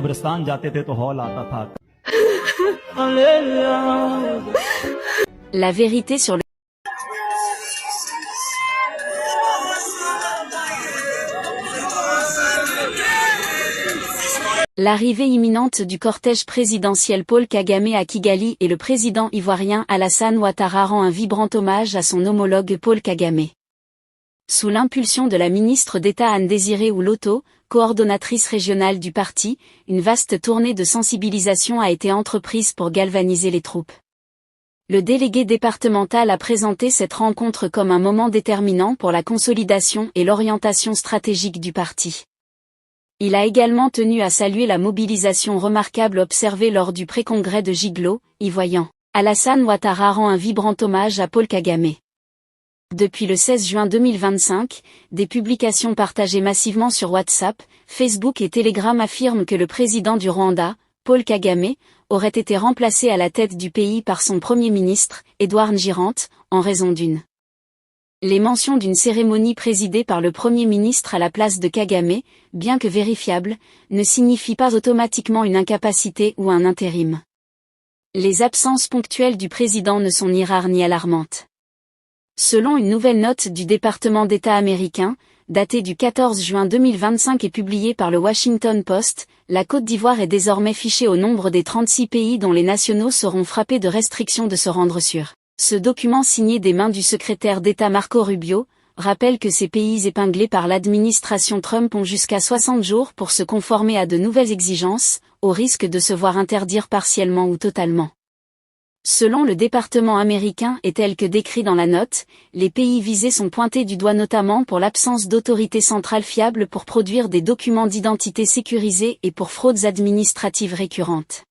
कब्रिस्तान जाते थे तो हौल आता था। La vérité sur le... L'arrivée imminente du cortège présidentiel Paul Kagame à Kigali et le président ivoirien Alassane Ouattara rend un vibrant hommage à son homologue Paul Kagame. Sous l'impulsion de la ministre d'État Anne-Désirée Ouloto, coordonnatrice régionale du parti, une vaste tournée de sensibilisation a été entreprise pour galvaniser les troupes. Le délégué départemental a présenté cette rencontre comme un moment déterminant pour la consolidation et l'orientation stratégique du parti. Il a également tenu à saluer la mobilisation remarquable observée lors du pré-congrès de Giglo, y voyant Alassane Ouattara rend un vibrant hommage à Paul Kagame. Depuis le 16 juin 2025, des publications partagées massivement sur WhatsApp, Facebook et Telegram affirment que le président du Rwanda, Paul Kagame, aurait été remplacé à la tête du pays par son premier ministre, Edouard Ngirente, en raison d'une. Les mentions d'une cérémonie présidée par le Premier ministre à la place de Kagame, bien que vérifiables, ne signifient pas automatiquement une incapacité ou un intérim. Les absences ponctuelles du président ne sont ni rares ni alarmantes. Selon une nouvelle note du département d'État américain, datée du 14 juin 2025 et publiée par le Washington Post, la Côte d'Ivoire est désormais fichée au nombre des 36 pays dont les nationaux seront frappés de restrictions de se rendre sur. Ce document signé des mains du secrétaire d'État Marco Rubio, rappelle que ces pays épinglés par l'administration Trump ont jusqu'à 60 jours pour se conformer à de nouvelles exigences, au risque de se voir interdire partiellement ou totalement. Selon le département américain et tel que décrit dans la note, les pays visés sont pointés du doigt notamment pour l'absence d'autorité centrale fiable pour produire des documents d'identité sécurisés et pour fraudes administratives récurrentes.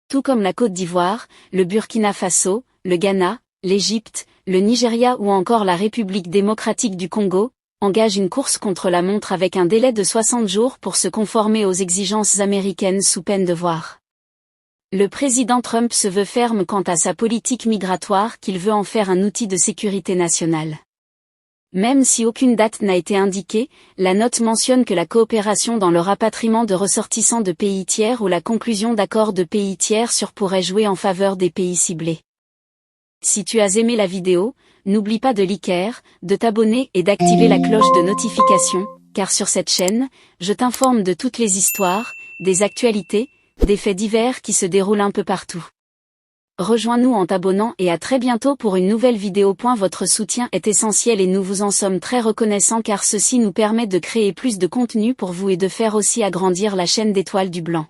Tout comme la Côte d'Ivoire, le Burkina Faso, le Ghana, l'Égypte, le Nigeria ou encore la République démocratique du Congo, engagent une course contre la montre avec un délai de 60 jours pour se conformer aux exigences américaines sous peine de voir. Le président Trump se veut ferme quant à sa politique migratoire qu'il veut en faire un outil de sécurité nationale. Même si aucune date n'a été indiquée, la note mentionne que la coopération dans le rapatriement de ressortissants de pays tiers ou la conclusion d'accords de pays tiers pourrait jouer en faveur des pays ciblés. Si tu as aimé la vidéo, n'oublie pas de liker, de t'abonner et d'activer la cloche de notification, car sur cette chaîne, je t'informe de toutes les histoires, des actualités, des faits divers qui se déroulent un peu partout. Rejoins-nous en t'abonnant et à très bientôt pour une nouvelle vidéo. Votre soutien est essentiel et nous vous en sommes très reconnaissants car ceci nous permet de créer plus de contenu pour vous et de faire aussi agrandir la chaîne d'Étoiles du Blanc.